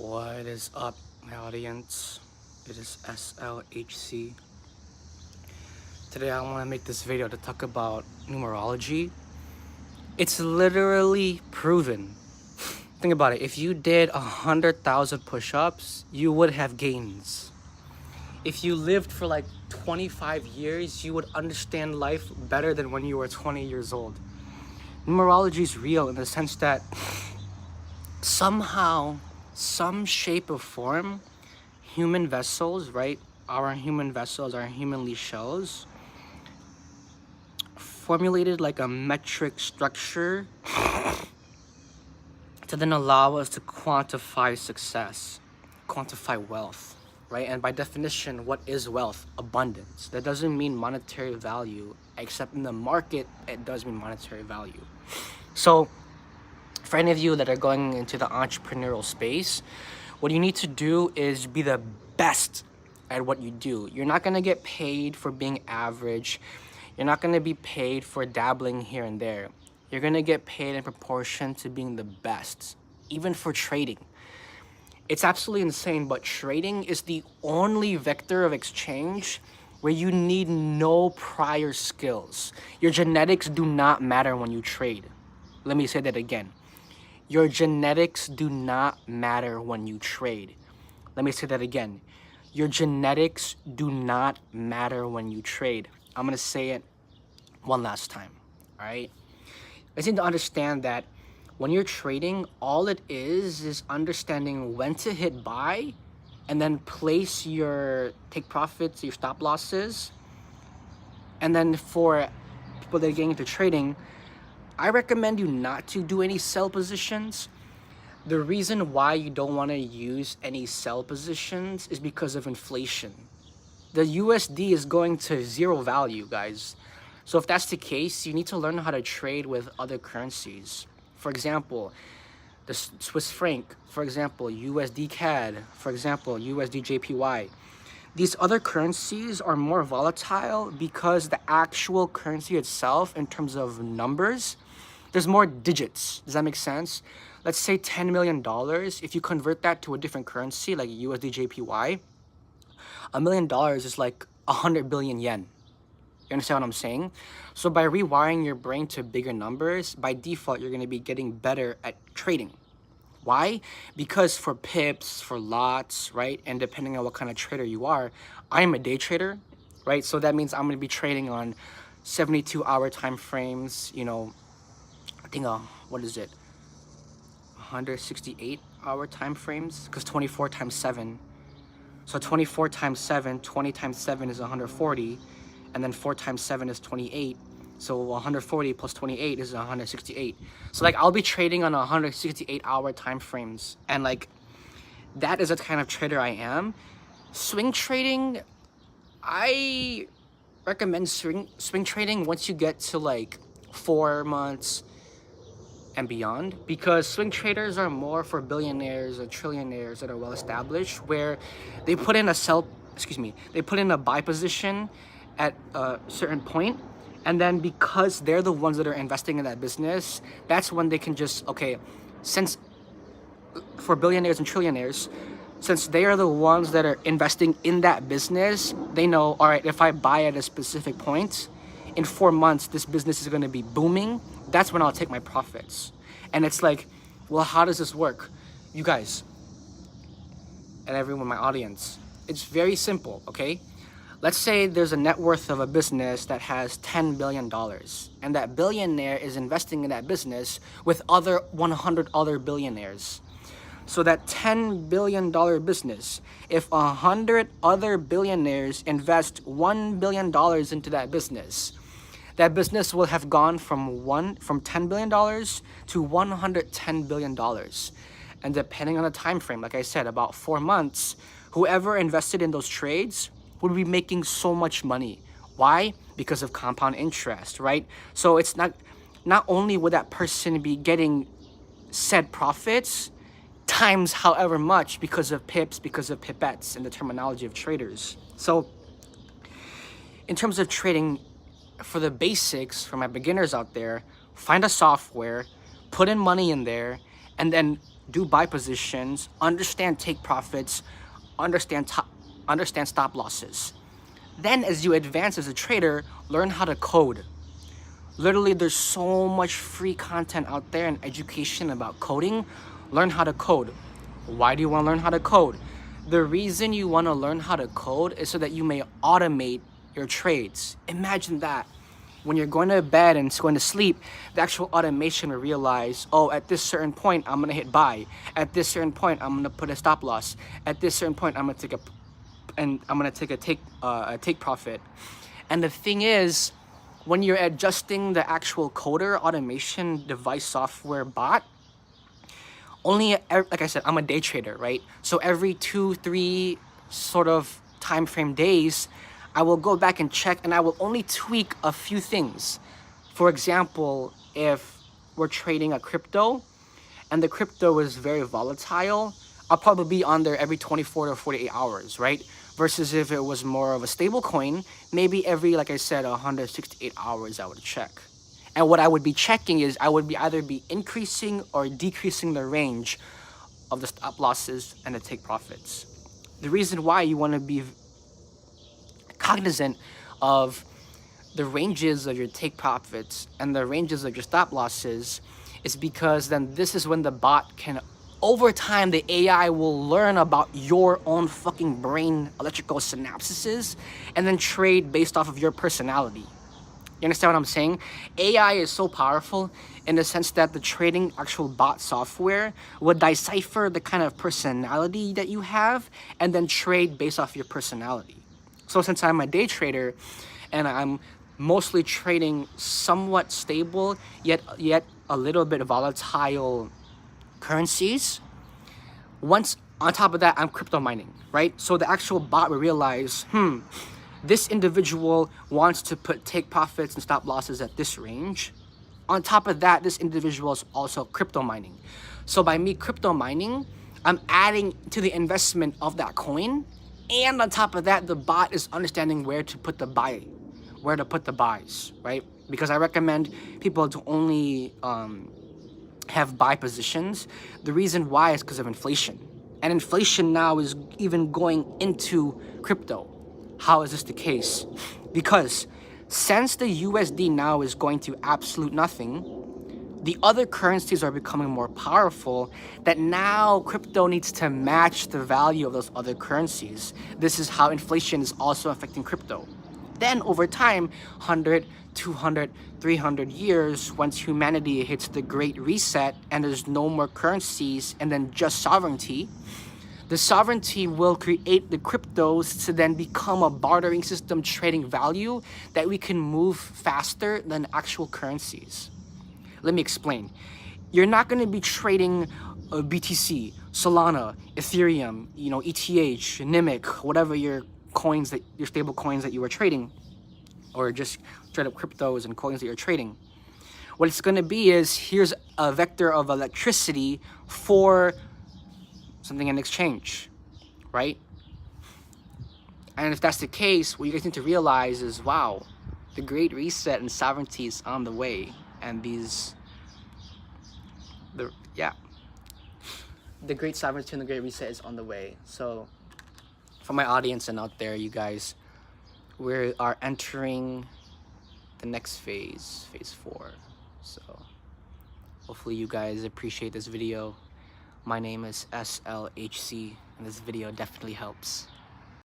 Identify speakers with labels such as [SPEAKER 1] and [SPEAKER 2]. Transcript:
[SPEAKER 1] What is up, my audience? It is SLHC. Today I want to make this video to talk about numerology. It's literally proven. Think about it. If you did 100,000 push-ups, you would have gains. If you lived for like 25 years, you would understand life better than when you were 20 years old. Numerology is real in the sense that somehow, some shape or form, human vessels, right? Our human vessels, our humanly shells, formulated like a metric structure to then allow us to quantify success, quantify wealth, right? And by definition, what is wealth? Abundance. That doesn't mean monetary value, except in the market, it does mean monetary value. So, for any of you that are going into the entrepreneurial space, what you need to do is be the best at what you do. You're not going to get paid for being average. You're not going to be paid for dabbling here and there. You're going to get paid in proportion to being the best, even for trading. It's absolutely insane, but trading is the only vector of exchange where you need no prior skills. Your genetics do not matter when you trade. Let me say that again. Your genetics do not matter when you trade. Let me say that again. Your genetics do not matter when you trade. I'm going to say it one last time, all right? You need to understand that when you're trading, all it is understanding when to hit buy and then place your take profits, your stop losses. And then for people that are getting into trading, I recommend you not to do any sell positions. The reason why you don't want to use any sell positions is because of inflation. The USD is going to zero value, guys. So if that's the case, you need to learn how to trade with other currencies. For example, the Swiss franc, for example, USD CAD, for example, USD JPY. These other currencies are more volatile because the actual currency itself, in terms of numbers, there's more digits. Does that make sense? Let's say $10 million. If you convert that to a different currency, like USD JPY, $1 million is like 100 billion yen. You understand what I'm saying? So by rewiring your brain to bigger numbers, by default, you're going to be getting better at trading. Why? Because for pips, for lots, right? And depending on what kind of trader you are, I'm a day trader, right? So that means I'm going to be trading on 72-hour time frames, you know, I think, what is it? 168-hour time frames, because 24 times 7. So 24 times 7, 20 times 7 is 140, and then 4 times 7 is 28. So 140 plus 28 is 168. So like I'll be trading on 168-hour time frames, and like that is the kind of trader I am. Swing trading, I recommend swing trading once you get to like 4 months and beyond, because swing traders are more for billionaires or trillionaires that are well established, where they put in a buy position at a certain point, and then because they're the ones that are investing in that business, that's when they can just, okay, since for billionaires and trillionaires, since they are the ones that are investing in that business, they know, all right, if I buy at a specific point, in 4 months, this business is going to be booming. That's when I'll take my profits. And it's like, well, how does this work? You guys, and everyone, my audience, it's very simple, okay? Let's say there's a net worth of a business that has $10 billion, and that billionaire is investing in that business with 100 other billionaires. So that $10 billion business, if 100 other billionaires invest $1 billion into that business will have gone from $10 billion to $110 billion. And depending on the time frame, like I said, about 4 months, whoever invested in those trades would be making so much money. Why? Because of compound interest, right? So it's not only would that person be getting said profits times however much because of pips, because of pipettes in the terminology of traders. So in terms of trading, for the basics, for my beginners out there, find a software, put in money in there, and then do buy positions, understand take profits, understand stop losses. Then as you advance as a trader, learn how to code. Literally, there's so much free content out there and education about coding. Learn how to code. Why do you want to learn how to code? The reason you want to learn how to code is so that you may automate your trades. Imagine that. When you're going to bed and going to sleep, the actual automation will realize, oh, at this certain point, I'm going to hit buy. At this certain point, I'm going to put a stop loss. At this certain point, I'm going to take a take profit. And the thing is, when you're adjusting the actual coder, automation, device, software, bot, only, like I said, I'm a day trader, right? So every 2-3 sort of time frame days, I will go back and check, and I will only tweak a few things. For example, if we're trading a crypto and the crypto is very volatile, I'll probably be on there every 24 to 48 hours, right? Versus if it was more of a stable coin, maybe every, like I said, 168 hours I would check. And what I would be checking is I would be either be increasing or decreasing the range of the stop losses and the take profits. The reason why you want to be cognizant of the ranges of your take profits and the ranges of your stop losses is because then this is when the bot can, over time, the AI will learn about your own fucking brain electrical synapses and then trade based off of your personality. You understand what I'm saying? AI is so powerful in the sense that the trading actual bot software would decipher the kind of personality that you have and then trade based off your personality. So since I'm a day trader and I'm mostly trading somewhat stable yet a little bit volatile currencies, once on top of that, I'm crypto mining, right? So the actual bot will realize, this individual wants to take profits and stop losses at this range. On top of that, this individual is also crypto mining. So by me crypto mining, I'm adding to the investment of that coin. And on top of that, the bot is understanding where to put the buys, right? Because I recommend people to only have buy positions. The reason why is because of inflation. And inflation now is even going into crypto. How is this the case? Because since the USD now is going to absolute nothing, the other currencies are becoming more powerful that now crypto needs to match the value of those other currencies. This is how inflation is also affecting crypto. Then over time, 100, 200, 300 years, once humanity hits the Great Reset and there's no more currencies and then just sovereignty, the sovereignty will create the cryptos to then become a bartering system trading value that we can move faster than actual currencies. Let me explain. You're not going to be trading BTC, Solana, Ethereum, ETH, Nimic, whatever your stable coins that you are trading, or just straight up cryptos and coins that you're trading. What it's going to be is, here's a vector of electricity for something in exchange, right? And if that's the case, what you guys need to realize is, wow, the Great Reset and sovereignty is on the way. And the Great Sovereignty and the Great Reset is on the way. So for my audience and out there, you guys, we are entering the next phase 4. So hopefully you guys appreciate this video. My name is SLHC, and this video definitely helps.